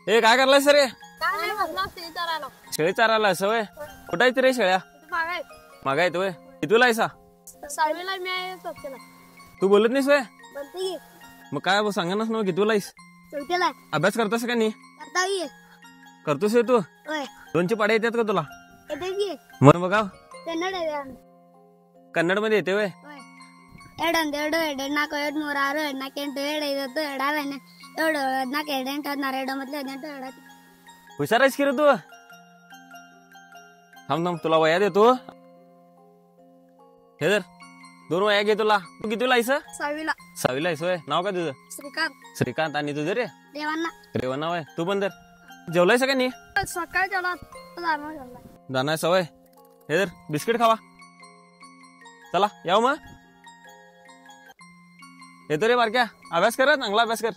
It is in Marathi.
हे काय करलाय सर? काय नाही शेळी चारायला. शेळी चारायला सवय कुठं आहेत रे शेळ्या? मागाय मागा येतोय कितीला आहेसा? साडीला मी आहे चौथीला. तू बोलत नाहीस वय? बोलते की मग काय सांगानच ना कितीला आहेस? चौथीला अभ्यास करतोस का नाही? करता की करतोस हे तू? होय दोनची पाडे येतात का तुला? येते की म्हण बघा. कन्नड आहे. कन्नड मध्ये येते वय? होय एडंद एडो एडे नाको एड ಮೂರು ಆರು ನಾಕೆಂಟು ಏಳು ಐವತ್ತು ಎಡಾವೆನೆ ಏಳು ಹದಿನಾಲ್ಕು ಎರಡು ಎಂಟು ಹದಿನಾರು ಎರಡು ಮೊದಲು ಹದಿನೆಂಟು ಎರಡು हुशार आहेस की रे तू? थांब थांब तुला वया देतो. हे जर 2 वया घे तुला. तू कितीला आहेस? ಸಾವಿला 6वीला आहेस वय? नाव काय तुझं? ಶ್ರೀಕಾಂತ್ श्रीकांत. आणि तुझं रे? देवांना रेवणा वय? तू पण तर जेवलायस का नाही? सकाळी जेवला जाणार जेवला जाणार सवय. हे जर बिस्किट खावा. चला याव मग. येतो रे बारक्या. अभ्यास कर, चांगला अभ्यास कर.